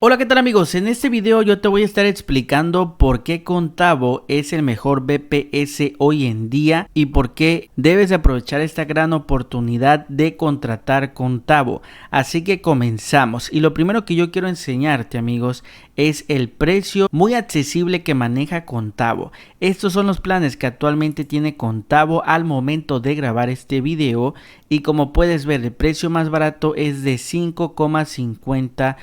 Hola, ¿qué tal amigos? En este video yo te voy a estar explicando por qué Contavo es el mejor VPS hoy en día y por qué debes de aprovechar esta gran oportunidad de contratar Contavo. Así que comenzamos, y lo primero que yo quiero enseñarte, amigos, es el precio muy accesible que maneja Contavo. Estos son los planes que actualmente tiene Contavo al momento de grabar este video, y como puedes ver, el precio más barato es de $5,50.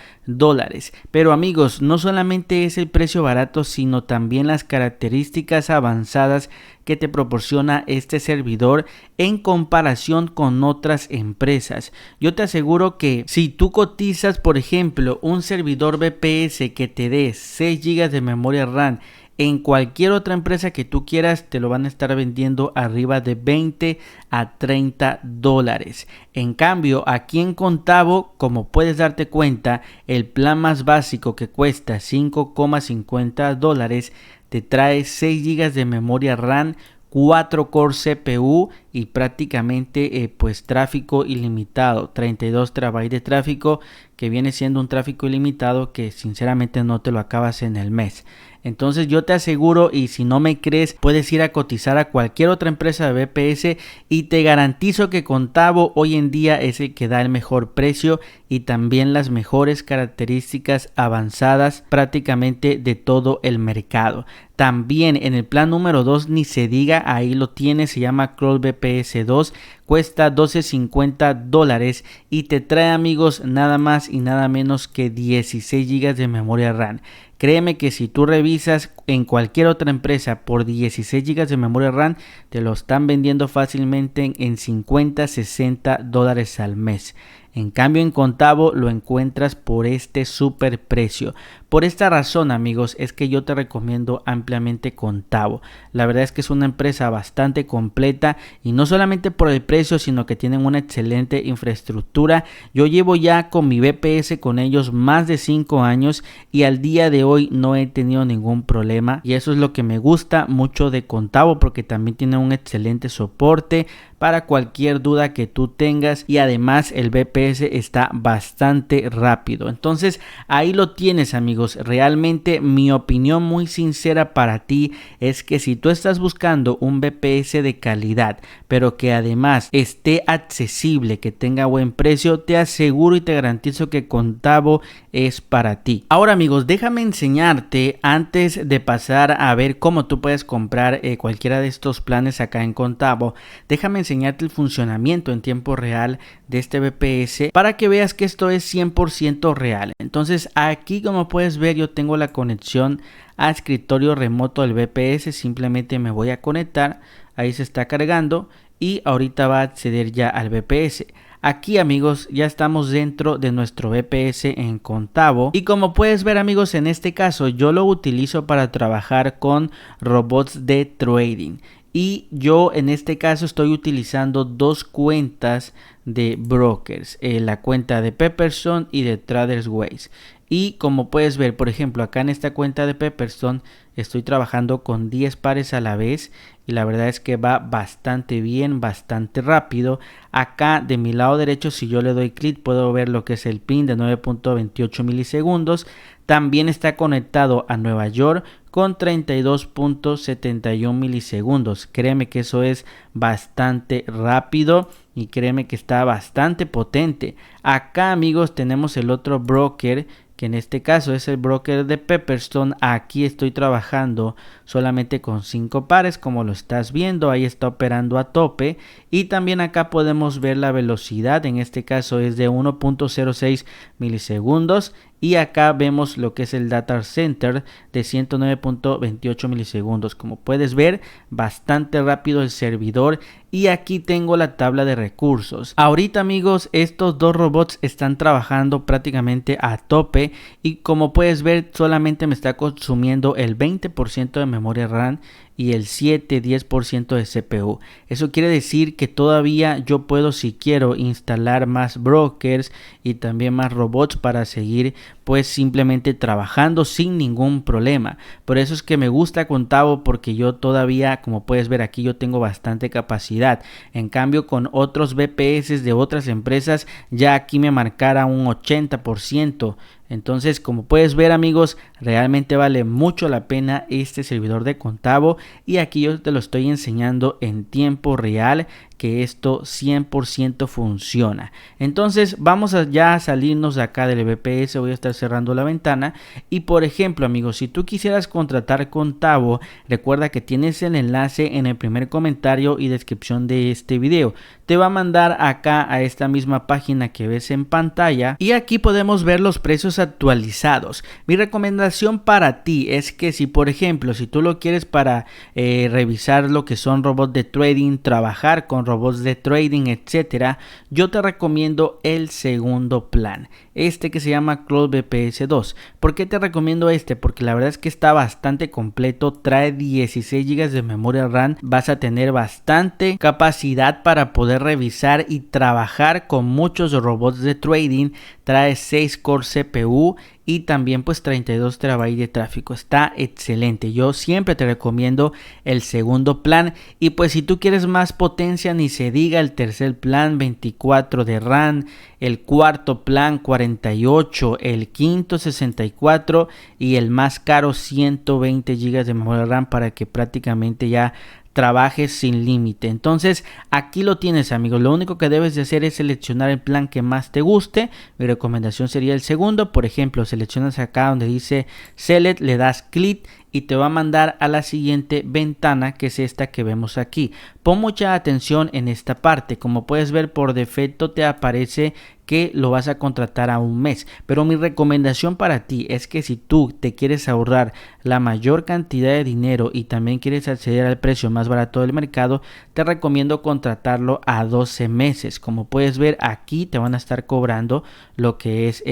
Pero amigos, no solamente es el precio barato, sino también las características avanzadas que te proporciona este servidor en comparación con otras empresas. Yo te aseguro que si tú cotizas, por ejemplo, un servidor VPS que te dé 6 GB de memoria RAM en cualquier otra empresa que tú quieras, te lo van a estar vendiendo arriba de $20 a $30. En cambio, aquí en Contavo, como puedes darte cuenta, el plan más básico, que cuesta $5,50, te trae 6 GB de memoria RAM, 4 core CPU y prácticamente pues tráfico ilimitado, 32 TB de tráfico, que viene siendo un tráfico ilimitado que sinceramente no te lo acabas en el mes. Entonces yo te aseguro, y si no me crees, puedes ir a cotizar a cualquier otra empresa de VPS y te garantizo que Contavo hoy en día es el que da el mejor precio y también las mejores características avanzadas prácticamente de todo el mercado. También en el plan número 2 ni se diga, ahí lo tienes, se llama Crawl VPS 2, cuesta $12.50 y te trae, amigos, nada más y nada menos que 16 GB de memoria RAM. Créeme que si tú revisas en cualquier otra empresa por 16 GB de memoria RAM, te lo están vendiendo fácilmente en $50-60 al mes. En cambio, en Contavo lo encuentras por este super precio. Por esta razón, amigos, es que yo te recomiendo ampliamente Contavo. La verdad es que es una empresa bastante completa, y no solamente por el precio, sino que tienen una excelente infraestructura. Yo llevo ya con mi VPS con ellos más de 5 años y al día de hoy no he tenido ningún problema, y eso es lo que me gusta mucho de Contavo, porque también tiene un excelente soporte para cualquier duda que tú tengas, y además el VPS está bastante rápido. Entonces ahí lo tienes, amigos. Realmente mi opinión muy sincera para ti es que si tú estás buscando un VPS de calidad, pero que además esté accesible, que tenga buen precio, te aseguro y te garantizo que Contavo es para ti. Ahora, amigos, déjame enseñarte, antes de pasar a ver cómo tú puedes comprar cualquiera de estos planes acá en Contavo, déjame enseñarte el funcionamiento en tiempo real de este VPS para que veas que esto es 100% real. Entonces aquí, como puedes ver, yo tengo la conexión a escritorio remoto del VPS. Simplemente me voy a conectar, ahí se está cargando y ahorita va a acceder ya al VPS. Aquí, amigos, ya estamos dentro de nuestro VPS en Contavo, y como puedes ver, amigos, en este caso yo lo utilizo para trabajar con robots de trading. Y yo en este caso estoy utilizando dos cuentas de brokers, la cuenta de Pepperstone y de Tradersways. Y como puedes ver, por ejemplo, acá en esta cuenta de Pepperstone estoy trabajando con 10 pares a la vez, y la verdad es que va bastante bien, bastante rápido. Acá de mi lado derecho, si yo le doy clic, puedo ver lo que es el pin de 9.28 milisegundos. También está conectado a Nueva York con 32.71 milisegundos. Créeme que eso es bastante rápido y créeme que está bastante potente. Acá, amigos, tenemos el otro broker, que en este caso es el broker de Pepperstone. Aquí estoy trabajando solamente con 5 pares, como lo estás viendo, ahí está operando a tope. Y también acá podemos ver la velocidad, en este caso es de 1.06 milisegundos. Y acá vemos lo que es el data center de 109.28 milisegundos. Como puedes ver, bastante rápido el servidor. Y aquí tengo la tabla de recursos. Ahorita, amigos, estos dos robots están trabajando prácticamente a tope, y como puedes ver, solamente me está consumiendo el 20% de memoria RAM y el 7-10% de CPU. Eso quiere decir que todavía yo puedo, si quiero, instalar más brokers y también más robots para seguir pues simplemente trabajando sin ningún problema. Por eso es que me gusta Contavo, porque yo todavía, como puedes ver aquí, yo tengo bastante capacidad. En cambio, con otros VPS de otras empresas, ya aquí me marcara un 80% Entonces, como puedes ver, amigos, realmente vale mucho la pena este servidor de Contavo, y aquí yo te lo estoy enseñando en tiempo real que esto 100% funciona. Entonces vamos ya a salirnos acá del VPS. Voy a estar cerrando la ventana, y por ejemplo, amigos, si tú quisieras contratar Contavo, recuerda que tienes el enlace en el primer comentario y descripción de este video. Te va a mandar acá a esta misma página que ves en pantalla, y aquí podemos ver los precios actualizados. Mi recomendación para ti es que si por ejemplo, si tú lo quieres para revisar lo que son robots de trading, trabajar con robots de trading, etcétera, yo te recomiendo el segundo plan, este que se llama CloudVPS 2. ¿Por qué te recomiendo este? Porque la verdad es que está bastante completo, trae 16 GB de memoria RAM, vas a tener bastante capacidad para poder revisar y trabajar con muchos robots de trading, trae 6 core CPU y también pues 32 TB de tráfico. Está excelente, yo siempre te recomiendo el segundo plan. Y pues si tú quieres más potencia, ni se diga el tercer plan, 24 de RAM, el cuarto plan 48, el quinto 64 y el más caro 120 GB de memoria RAM para que prácticamente ya trabajes sin límite. Entonces aquí lo tienes, amigos. Lo único que debes de hacer es seleccionar el plan que más te guste. Mi recomendación sería el segundo. Por ejemplo, seleccionas acá donde dice Select, le das clic y te va a mandar a la siguiente ventana, que es esta que vemos aquí. Pon mucha atención en esta parte. Como puedes ver, por defecto te aparece que lo vas a contratar a un mes, pero mi recomendación para ti es que si tú te quieres ahorrar la mayor cantidad de dinero y también quieres acceder al precio más barato del mercado, te recomiendo contratarlo a 12 meses. Como puedes ver, aquí te van a estar cobrando lo que es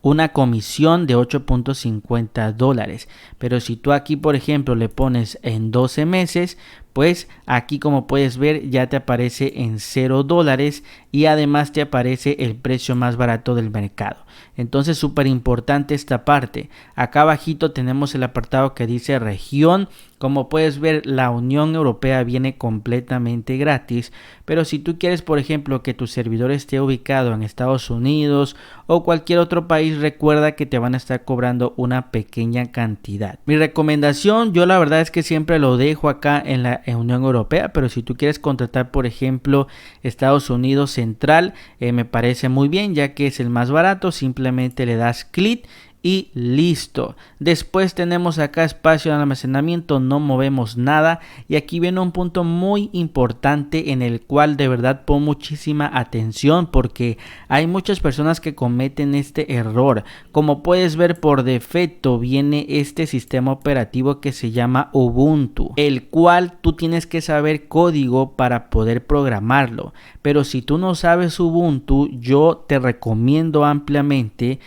una comisión de $8.50, pero si tú aquí por ejemplo le pones en 12 meses, pues aquí como puedes ver ya te aparece en $0 y además te aparece el precio más barato del mercado. Entonces súper importante esta parte. Acá abajito tenemos el apartado que dice región. Como puedes ver, la Unión Europea viene completamente gratis, pero si tú quieres por ejemplo que tu servidor esté ubicado en Estados Unidos o cualquier otro país, recuerda que te van a estar cobrando una pequeña cantidad. Mi recomendación, yo la verdad es que siempre lo dejo acá en la Unión Europea, pero si tú quieres contratar por ejemplo Estados Unidos Central, me parece muy bien, ya que es el más barato. Simplemente le das clic y listo. Después tenemos acá espacio de almacenamiento, no movemos nada, y aquí viene un punto muy importante en el cual de verdad pon muchísima atención, porque hay muchas personas que cometen este error. Como puedes ver, por defecto viene este sistema operativo que se llama Ubuntu, el cual tú tienes que saber código para poder programarlo. Pero si tú no sabes Ubuntu, yo te recomiendo ampliamente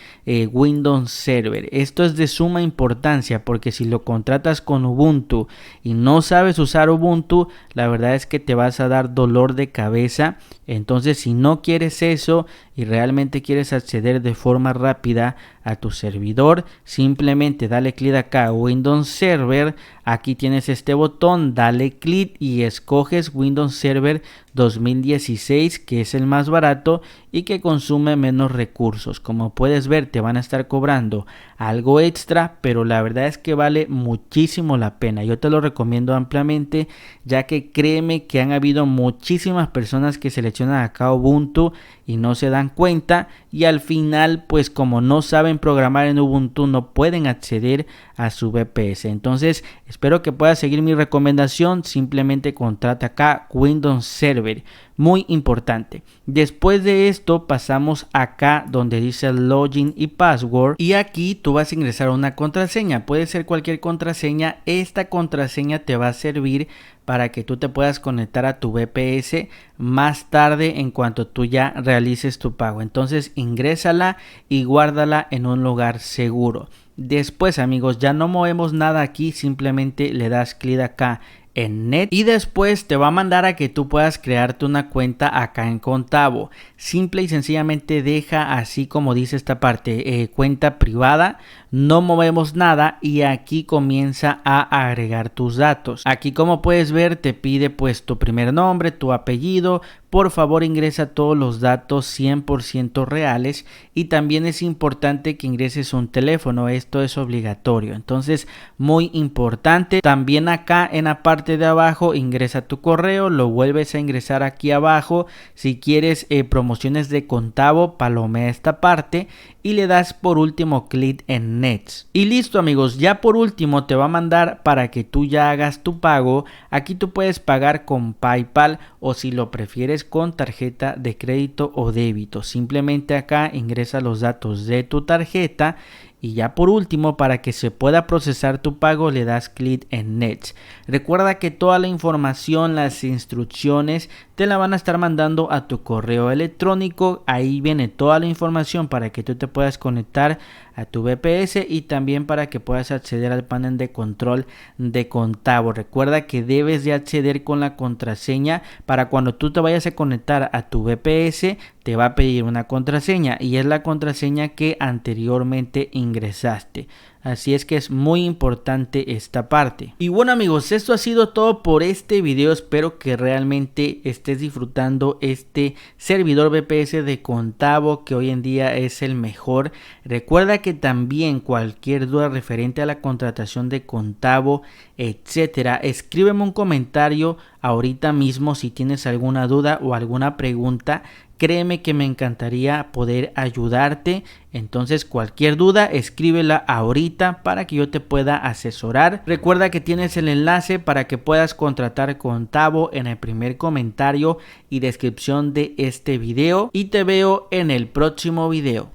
Windows Server. Esto es de suma importancia, porque si lo contratas con Ubuntu y no sabes usar Ubuntu, la verdad es que te vas a dar dolor de cabeza. Entonces, si no quieres eso y realmente quieres acceder de forma rápida a tu servidor, simplemente dale clic acá, Windows Server. Aquí tienes este botón, dale clic y escoges Windows Server 2016, que es el más barato y que consume menos recursos. Como puedes ver, te van a estar cobrando algo extra, pero la verdad es que vale muchísimo la pena. Yo te lo recomiendo ampliamente, ya que créeme que han habido muchísimas personas que seleccionan acá Ubuntu y no se dan cuenta, y al final pues como no saben programar en Ubuntu no pueden acceder a su VPS. Entonces espero que puedas seguir mi recomendación. Simplemente contrata acá Windows Server, muy importante. Después de esto pasamos acá donde dice login y password, y aquí tú vas a ingresar una contraseña. Puede ser cualquier contraseña. Esta contraseña te va a servir para que tú te puedas conectar a tu VPS más tarde en cuanto tú ya realices tu pago. Entonces ingrésala y guárdala en un lugar seguro. Después, amigos, ya no movemos nada aquí, simplemente le das clic acá en Net y después te va a mandar a que tú puedas crearte una cuenta acá en Contavo. Simple y sencillamente deja así como dice esta parte, cuenta privada. no movemos nada y aquí comienza a agregar tus datos. Aquí, como puedes ver, te pide pues tu primer nombre, tu apellido. Por favor, ingresa todos los datos 100% reales y también es importante que ingreses un teléfono, esto es obligatorio, entonces muy importante. También acá en la parte de abajo ingresa tu correo, lo vuelves a ingresar aquí abajo. Si quieres promociones de Contavo, palomea esta parte y le das por último clic en Next. Y listo, amigos, ya por último te va a mandar para que tú ya hagas tu pago. Aquí tú puedes pagar con PayPal o, si lo prefieres, con tarjeta de crédito o débito. Simplemente acá ingresa los datos de tu tarjeta y ya por último, para que se pueda procesar tu pago, le das clic en Next. Recuerda que toda la información, las instrucciones te la van a estar mandando a tu correo electrónico. Ahí viene toda la información para que tú te puedas conectar a tu VPS y también para que puedas acceder al panel de control de Contavo. Recuerda que debes de acceder con la contraseña. Para cuando tú te vayas a conectar a tu VPS te va a pedir una contraseña y es la contraseña que anteriormente ingresaste. Así es que es muy importante esta parte. Y bueno, amigos, esto ha sido todo por este video. Espero que realmente estés disfrutando este servidor VPS de Contavo, que hoy en día es el mejor. Recuerda que también cualquier duda referente a la contratación de Contavo, etcétera, escríbeme un comentario ahorita mismo si tienes alguna duda o alguna pregunta. Créeme que me encantaría poder ayudarte. Entonces, cualquier duda, escríbela ahorita para que yo te pueda asesorar. Recuerda que tienes el enlace para que puedas contratar Contavo en el primer comentario y descripción de este video. Y te veo en el próximo video.